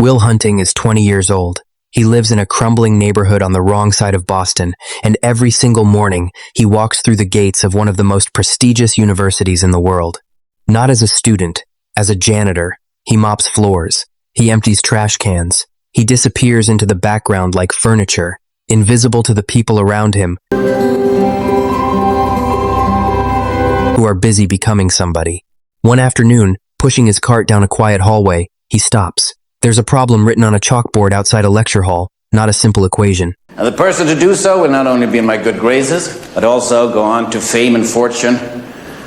Will Hunting is 20 years old. He lives in a crumbling neighborhood on the wrong side of Boston, and every single morning he walks through the gates of one of the most prestigious universities in the world. Not as a student, as a janitor. He mops floors. He empties trash cans. He disappears into the background like furniture, invisible to the people around him who are busy becoming somebody. One afternoon, pushing his cart down a quiet hallway, he stops. There's a problem written on a chalkboard outside a lecture hall, not a simple equation. And the person to do so will not only be in my good graces, but also go on to fame and fortune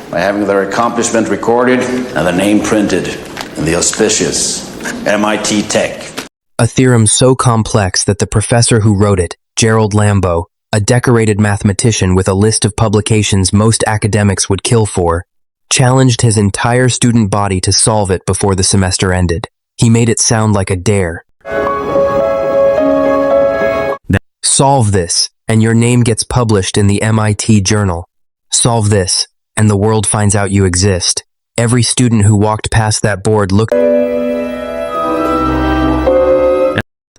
by having their accomplishment recorded and their name printed in the auspicious MIT Tech. A theorem so complex that the professor who wrote it, Gerald Lambeau, a decorated mathematician with a list of publications most academics would kill for, challenged his entire student body to solve it before the semester ended. He made it sound like a dare. Solve this, and your name gets published in the MIT Journal. Solve this, and the world finds out you exist. Every student who walked past that board looked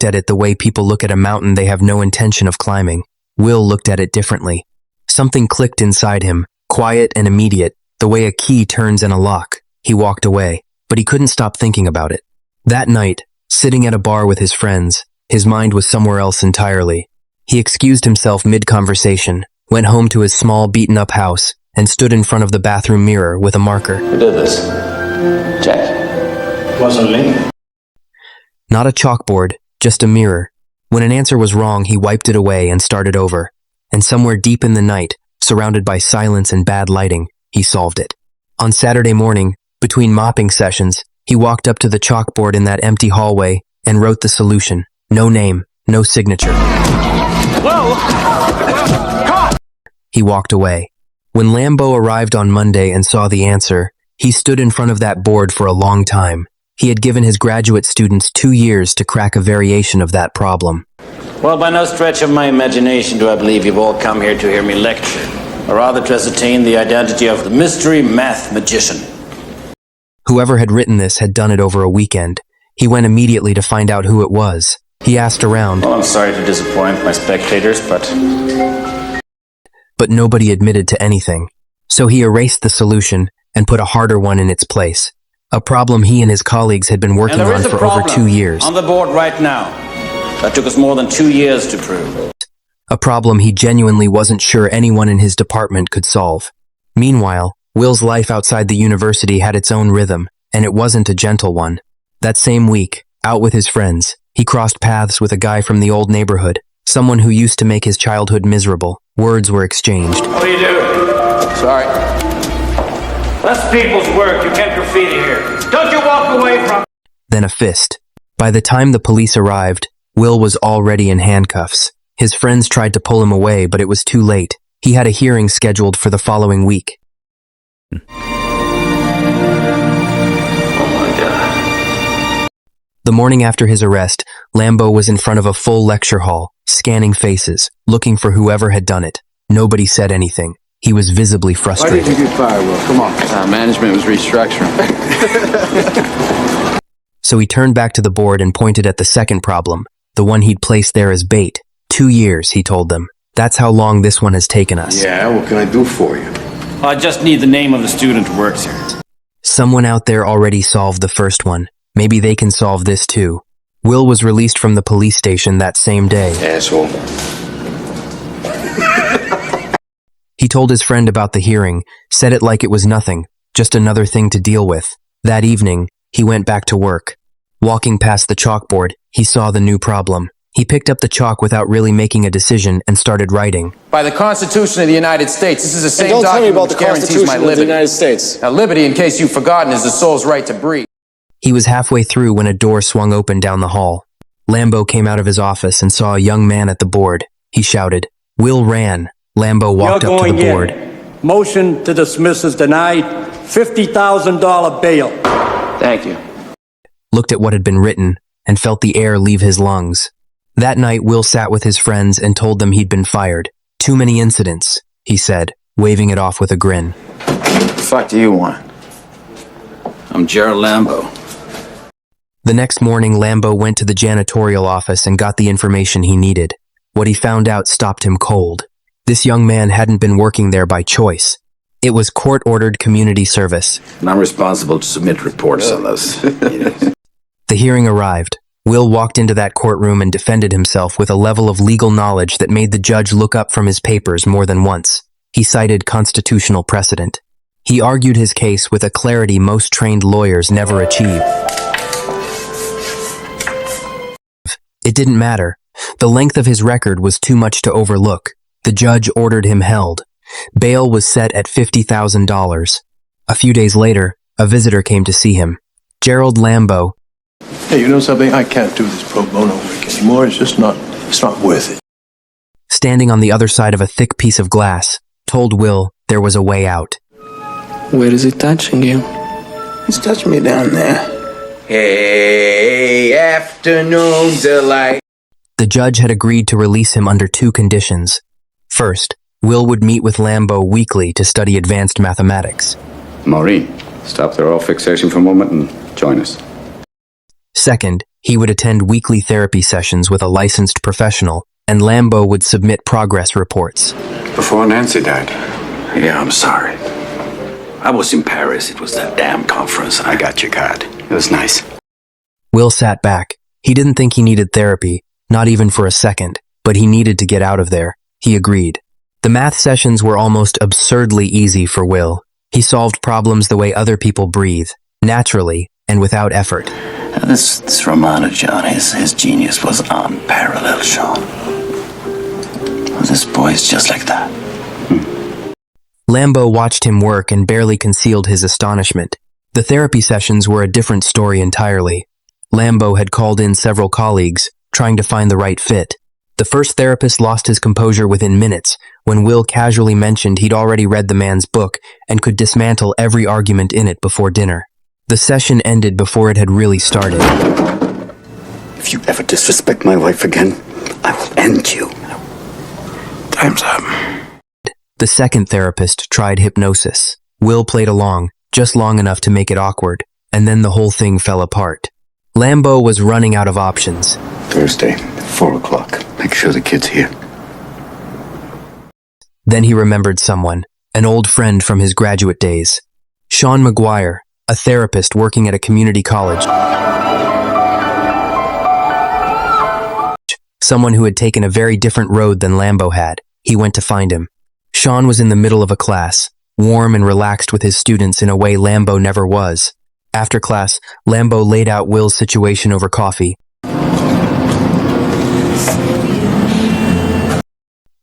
at it the way people look at a mountain they have no intention of climbing. Will looked at it differently. Something clicked inside him, quiet and immediate, the way a key turns in a lock. He walked away, but he couldn't stop thinking about it. That night, sitting at a bar with his friends, his mind was somewhere else entirely. He excused himself mid-conversation, went home to his small, beaten-up house, and stood in front of the bathroom mirror with a marker. Who did this? Jack? Wasn't me. Not a chalkboard, just a mirror. When an answer was wrong, he wiped it away and started over. And somewhere deep in the night, surrounded by silence and bad lighting, he solved it. On Saturday morning, between mopping sessions, he walked up to the chalkboard in that empty hallway and wrote the solution. No name, no signature. Whoa! He walked away. When Lambeau arrived on Monday and saw the answer, he stood in front of that board for a long time. He had given his graduate students 2 years to crack a variation of that problem. Well, by no stretch of my imagination do I believe you've all come here to hear me lecture, or rather to ascertain the identity of the mystery math magician. Whoever had written this had done it over a weekend. He went immediately to find out who it was. He asked around. Well, I'm sorry to disappoint my spectators, but nobody admitted to anything. So he erased the solution and put a harder one in its place. A problem he and his colleagues had been working on for over 2 years. On the board right now. That took us more than 2 years to prove. A problem he genuinely wasn't sure anyone in his department could solve. Meanwhile, Will's life outside the university had its own rhythm, and it wasn't a gentle one. That same week, out with his friends, he crossed paths with a guy from the old neighborhood, someone who used to make his childhood miserable. Words were exchanged. What are you doing? Sorry. That's people's work. You can't graffiti here. Don't you walk away from... Then a fist. By the time the police arrived, Will was already in handcuffs. His friends tried to pull him away, but it was too late. He had a hearing scheduled for the following week. Oh my God. The morning after his arrest, Lambeau was in front of a full lecture hall, scanning faces, looking for whoever had done it. Nobody said anything. He was visibly frustrated. Why did you get fired, Will? Come on. Management was restructuring. So he turned back to the board and pointed at the second problem, the one he'd placed there as bait. 2 years, he told them. That's how long this one has taken us. Yeah, what can I do for you? I just need the name of the student who works here. Someone out there already solved the first one. Maybe they can solve this too. Will was released from the police station that same day. Asshole. He told his friend about the hearing, said it like it was nothing, just another thing to deal with. That evening, he went back to work. Walking past the chalkboard, he saw the new problem. He picked up the chalk without really making a decision and started writing. By the Constitution of the United States, this is the same Don't tell me document about the which guarantees my Constitution of the liberty. United States. Now, liberty, in case you've forgotten, is the soul's right to breathe. He was halfway through when a door swung open down the hall. Lambeau came out of his office and saw a young man at the board. He shouted. Will ran. Lambeau walked up to the board. Motion to dismiss is denied. $50,000 bail. Thank you. Looked at what had been written and felt the air leave his lungs. That night, Will sat with his friends and told them he'd been fired. Too many incidents, he said, waving it off with a grin. What the fuck do you want? I'm Gerald Lambeau. The next morning, Lambo went to the janitorial office and got the information he needed. What he found out stopped him cold. This young man hadn't been working there by choice. It was court-ordered community service. And I'm responsible to submit reports on this. The hearing arrived. Will walked into that courtroom and defended himself with a level of legal knowledge that made the judge look up from his papers more than once. He cited constitutional precedent. He argued his case with a clarity most trained lawyers never achieve. It didn't matter. The length of his record was too much to overlook. The judge ordered him held. Bail was set at $50,000. A few days later, a visitor came to see him. Gerald Lambo. Hey, you know something? I can't do this pro bono work anymore. It's not worth it. Standing on the other side of a thick piece of glass, told Will there was a way out. Where is it touching you? It's touching me down there. Hey, afternoon delight. The judge had agreed to release him under two conditions. First, Will would meet with Lambo weekly to study advanced mathematics. Maureen, stop the oral fixation for a moment and join us. Second, he would attend weekly therapy sessions with a licensed professional, and Lambo would submit progress reports. Before Nancy died. Yeah, I'm sorry. I was in Paris. It was that damn conference, and I got your card. It was nice. Will sat back. He didn't think he needed therapy, not even for a second, but he needed to get out of there. He agreed. The math sessions were almost absurdly easy for Will. He solved problems the way other people breathe, naturally and without effort. This Romano, John, his genius was unparalleled, Sean. This boy is just like that. Lambo watched him work and barely concealed his astonishment. The therapy sessions were a different story entirely. Lambo had called in several colleagues, trying to find the right fit. The first therapist lost his composure within minutes when Will casually mentioned he'd already read the man's book and could dismantle every argument in it before dinner. The session ended before it had really started. If you ever disrespect my wife again, I will end you. Time's up. The second therapist tried hypnosis. Will played along, just long enough to make it awkward, and then the whole thing fell apart. Lambo was running out of options. Thursday, 4 o'clock. Make sure the kid's here. Then he remembered someone, an old friend from his graduate days. Sean Maguire, a therapist working at a community college. Someone who had taken a very different road than Lambo had. He went to find him. Sean was in the middle of a class, warm and relaxed with his students in a way Lambo never was. After class, Lambo laid out Will's situation over coffee,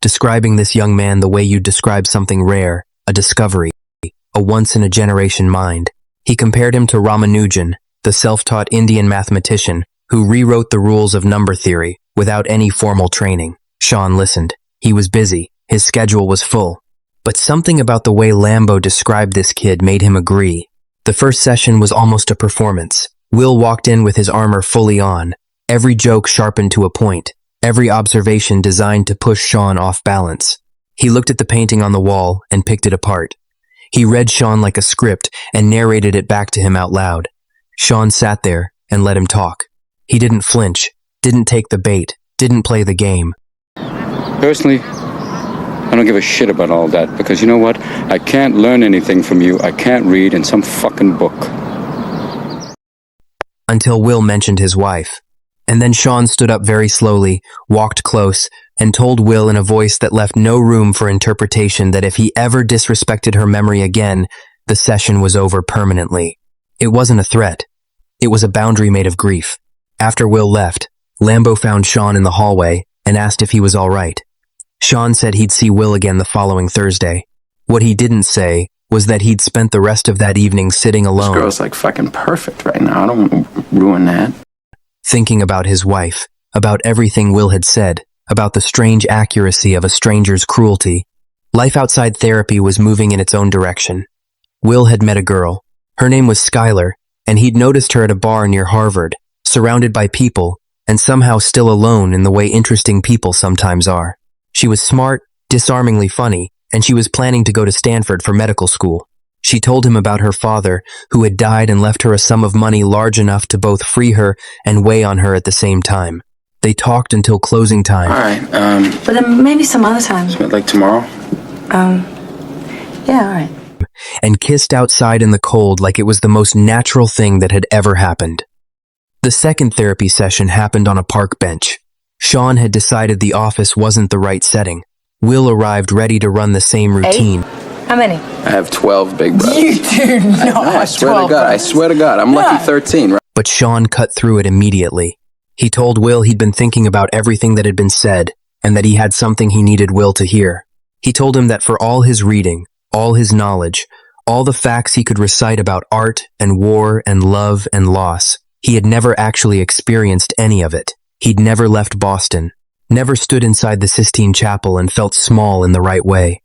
describing this young man the way you'd describe something rare, a discovery, a once-in-a-generation mind. He compared him to Ramanujan, the self-taught Indian mathematician who rewrote the rules of number theory without any formal training. Sean listened. He was busy. His schedule was full. But something about the way Lambo described this kid made him agree. The first session was almost a performance. Will walked in with his armor fully on, every joke sharpened to a point, every observation designed to push Sean off balance. He looked at the painting on the wall and picked it apart. He read Sean like a script and narrated it back to him out loud. Sean sat there and let him talk. He didn't flinch, didn't take the bait, didn't play the game. Personally, I don't give a shit about all that, because you know what? I can't learn anything from you. I can't read in some fucking book. Until Will mentioned his wife. And then Sean stood up very slowly, walked close, and told Will in a voice that left no room for interpretation that if he ever disrespected her memory again, the session was over permanently. It wasn't a threat. It was a boundary made of grief. After Will left, Lambo found Sean in the hallway and asked if he was all right. Sean said he'd see Will again the following Thursday. What he didn't say was that he'd spent the rest of that evening sitting alone. This girl's like fucking perfect right now. I don't want to ruin that. Thinking about his wife, about everything Will had said, about the strange accuracy of a stranger's cruelty. Life outside therapy was moving in its own direction. Will had met a girl. Her name was Skylar, and he'd noticed her at a bar near Harvard, surrounded by people, and somehow still alone in the way interesting people sometimes are. She was smart, disarmingly funny, and she was planning to go to Stanford for medical school. She told him about her father, who had died and left her a sum of money large enough to both free her and weigh on her at the same time. They talked until closing time. All right, But then maybe some other time. like tomorrow? Yeah, all right. And kissed outside in the cold like it was the most natural thing that had ever happened. The second therapy session happened on a park bench. Sean had decided the office wasn't the right setting. Will arrived ready to run the same routine. How many? I have 12 big brothers. You do not. I swear to God, I swear to God. I'm lucky 13, right? But Sean cut through it immediately. He told Will he'd been thinking about everything that had been said, and that he had something he needed Will to hear. He told him that for all his reading, all his knowledge, all the facts he could recite about art and war and love and loss, he had never actually experienced any of it. He'd never left Boston, never stood inside the Sistine Chapel and felt small in the right way,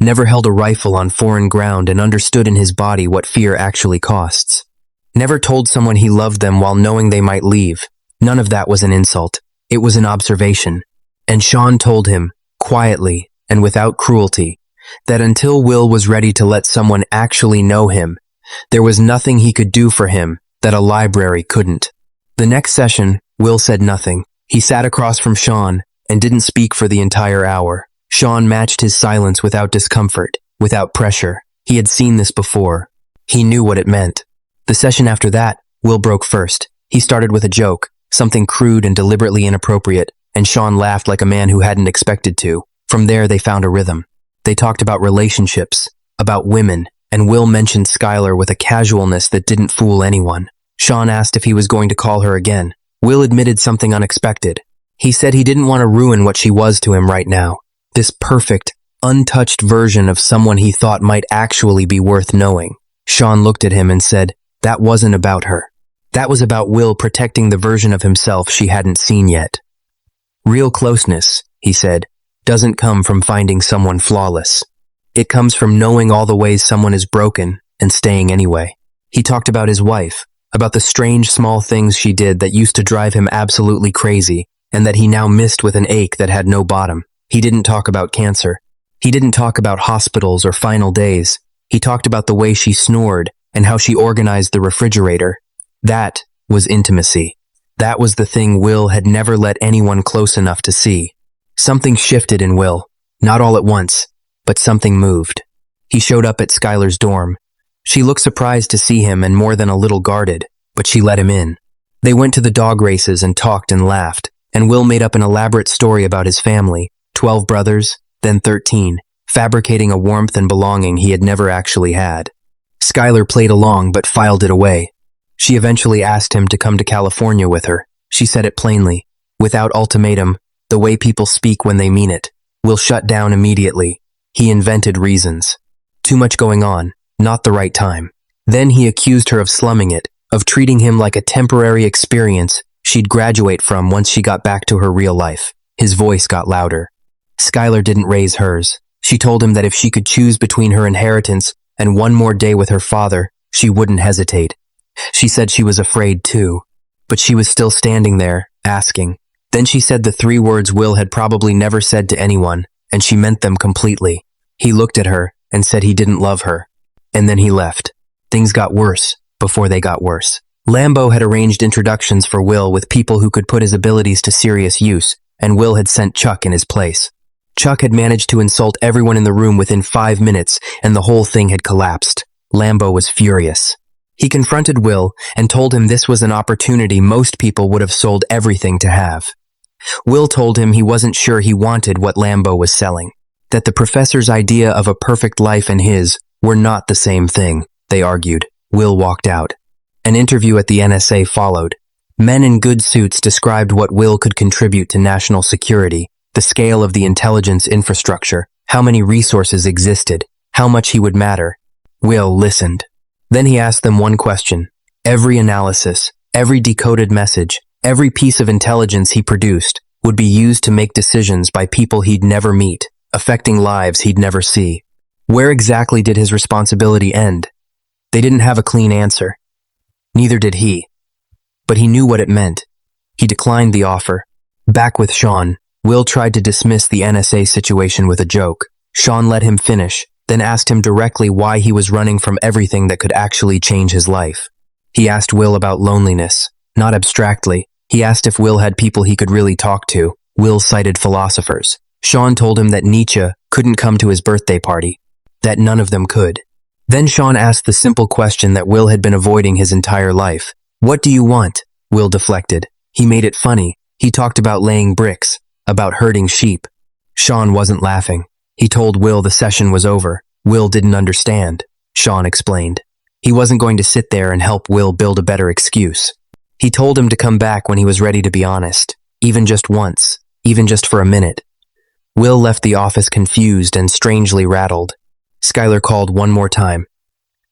never held a rifle on foreign ground and understood in his body what fear actually costs, never told someone he loved them while knowing they might leave. None of that was an insult. It was an observation. And Sean told him, quietly and without cruelty, that until Will was ready to let someone actually know him, there was nothing he could do for him that a library couldn't. The next session, Will said nothing. He sat across from Sean and didn't speak for the entire hour. Sean matched his silence without discomfort, without pressure. He had seen this before. He knew what it meant. The session after that, Will broke first. He started with a joke, something crude and deliberately inappropriate, and Sean laughed like a man who hadn't expected to. From there, they found a rhythm. They talked about relationships, about women, and Will mentioned Skylar with a casualness that didn't fool anyone. Sean asked if he was going to call her again. Will admitted something unexpected. He said he didn't want to ruin what she was to him right now. This perfect, untouched version of someone he thought might actually be worth knowing. Sean looked at him and said, that wasn't about her. That was about Will protecting the version of himself she hadn't seen yet. Real closeness, he said, doesn't come from finding someone flawless. It comes from knowing all the ways someone is broken and staying anyway. He talked about his wife, about the strange small things she did that used to drive him absolutely crazy, and that he now missed with an ache that had no bottom. He didn't talk about cancer. He didn't talk about hospitals or final days. He talked about the way she snored and how she organized the refrigerator. That was intimacy. That was the thing Will had never let anyone close enough to see. Something shifted in Will, not all at once, but something moved. He showed up at Skylar's dorm. She looked surprised to see him and more than a little guarded, but she let him in. They went to the dog races and talked and laughed, and Will made up an elaborate story about his family, 12 brothers, then 13, fabricating a warmth and belonging he had never actually had. Skylar played along but filed it away. She eventually asked him to come to California with her. She said it plainly, without ultimatum, the way people speak when they mean it. Will shut down immediately. He invented reasons. Too much going on, not the right time. Then he accused her of slumming it, of treating him like a temporary experience she'd graduate from once she got back to her real life. His voice got louder. Skylar didn't raise hers. She told him that if she could choose between her inheritance and one more day with her father, she wouldn't hesitate. She said she was afraid too, but she was still standing there, asking. Then she said the 3 words Will had probably never said to anyone, and she meant them completely. He looked at her and said he didn't love her. And then he left. Things got worse before they got worse. Lambo had arranged introductions for Will with people who could put his abilities to serious use, and Will had sent Chuck in his place. Chuck had managed to insult everyone in the room within 5 minutes, and the whole thing had collapsed. Lambo was furious. He confronted Will and told him this was an opportunity most people would have sold everything to have. Will told him he wasn't sure he wanted what Lambo was selling, that the professor's idea of a perfect life and his were not the same thing, they argued. Will walked out. An interview at the NSA followed. Men in good suits described what Will could contribute to national security, the scale of the intelligence infrastructure, how many resources existed, how much he would matter. Will listened. Then he asked them one question. Every analysis, every decoded message, every piece of intelligence he produced would be used to make decisions by people he'd never meet, affecting lives he'd never see. Where exactly did his responsibility end? They didn't have a clean answer. Neither did he. But he knew what it meant. He declined the offer. Back with Sean, Will tried to dismiss the NSA situation with a joke. Sean let him finish, then asked him directly why he was running from everything that could actually change his life. He asked Will about loneliness, not abstractly. He asked if Will had people he could really talk to. Will cited philosophers. Sean told him that Nietzsche couldn't come to his birthday party, that none of them could. Then Sean asked the simple question that Will had been avoiding his entire life. What do you want? Will deflected. He made it funny. He talked about laying bricks, about herding sheep. Sean wasn't laughing. He told Will the session was over. Will didn't understand. Sean explained. He wasn't going to sit there and help Will build a better excuse. He told him to come back when he was ready to be honest, even just once, even just for a minute. Will left the office confused and strangely rattled. Skylar called one more time.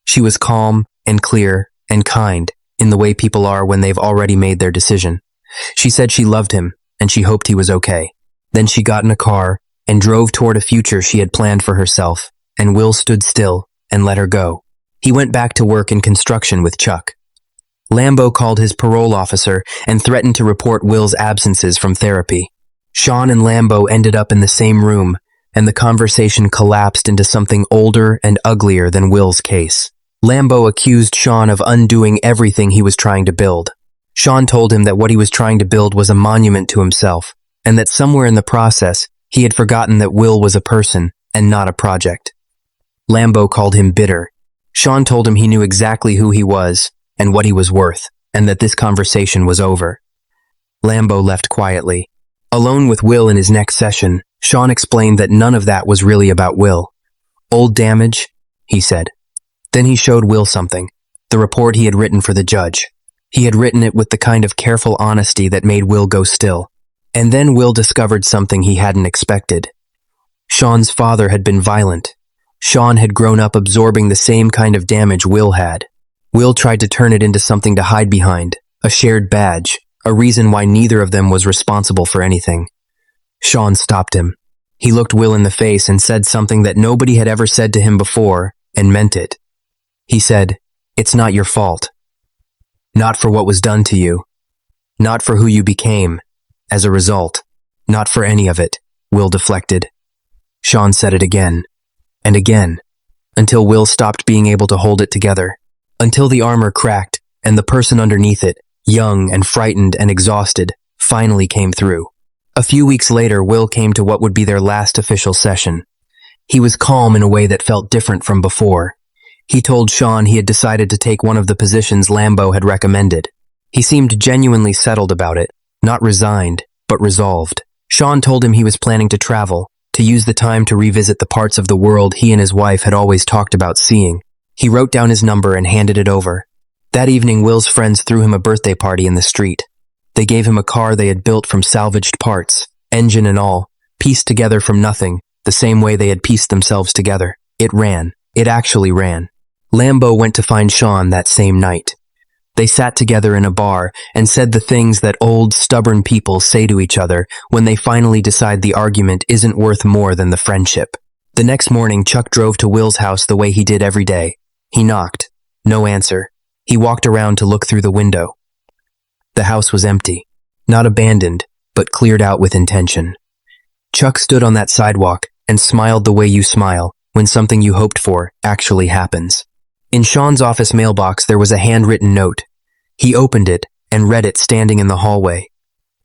She was calm and clear and kind in the way people are when they've already made their decision. She said she loved him and she hoped he was okay. Then she got in a car and drove toward a future she had planned for herself, and Will stood still and let her go. He went back to work in construction with Chuck. Lambo called his parole officer and threatened to report Will's absences from therapy. Sean and Lambo ended up in the same room, and the conversation collapsed into something older and uglier than Will's case. Lambo accused Sean of undoing everything he was trying to build. Sean told him that what he was trying to build was a monument to himself, and that somewhere in the process, he had forgotten that Will was a person and not a project. Lambo called him bitter. Sean told him he knew exactly who he was and what he was worth, and that this conversation was over. Lambo left quietly. Alone with Will in his next session, Sean explained that none of that was really about Will. Old damage, he said. Then he showed Will something, the report he had written for the judge. He had written it with the kind of careful honesty that made Will go still. And then Will discovered something he hadn't expected. Sean's father had been violent. Sean had grown up absorbing the same kind of damage Will had. Will tried to turn it into something to hide behind, a shared badge, a reason why neither of them was responsible for anything. Sean stopped him. He looked Will in the face and said something that nobody had ever said to him before, and meant it. He said, "It's not your fault. Not for what was done to you. Not for who you became. As a result, not for any of it," Will deflected. Sean said it again, and again, until Will stopped being able to hold it together, until the armor cracked and the person underneath it, young and frightened and exhausted, finally came through. A few weeks later, Will came to what would be their last official session. He was calm in a way that felt different from before. He told Sean he had decided to take one of the positions Lambo had recommended. He seemed genuinely settled about it. Not resigned, but resolved. Sean told him he was planning to travel, to use the time to revisit the parts of the world he and his wife had always talked about seeing. He wrote down his number and handed it over. That evening, Will's friends threw him a birthday party in the street. They gave him a car they had built from salvaged parts, engine and all, pieced together from nothing, the same way they had pieced themselves together. It ran. It actually ran. Lambo went to find Sean that same night. They sat together in a bar and said the things that old, stubborn people say to each other when they finally decide the argument isn't worth more than the friendship. The next morning, Chuck drove to Will's house the way he did every day. He knocked. No answer. He walked around to look through the window. The house was empty. Not abandoned, but cleared out with intention. Chuck stood on that sidewalk and smiled the way you smile when something you hoped for actually happens. In Sean's office mailbox, there was a handwritten note. He opened it and read it standing in the hallway.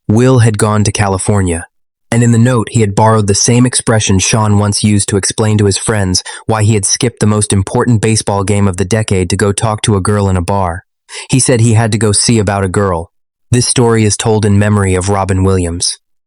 Will had gone to California, and in the note he had borrowed the same expression Sean once used to explain to his friends why he had skipped the most important baseball game of the decade to go talk to a girl in a bar. He said he had to go see about a girl. This story is told in memory of Robin Williams.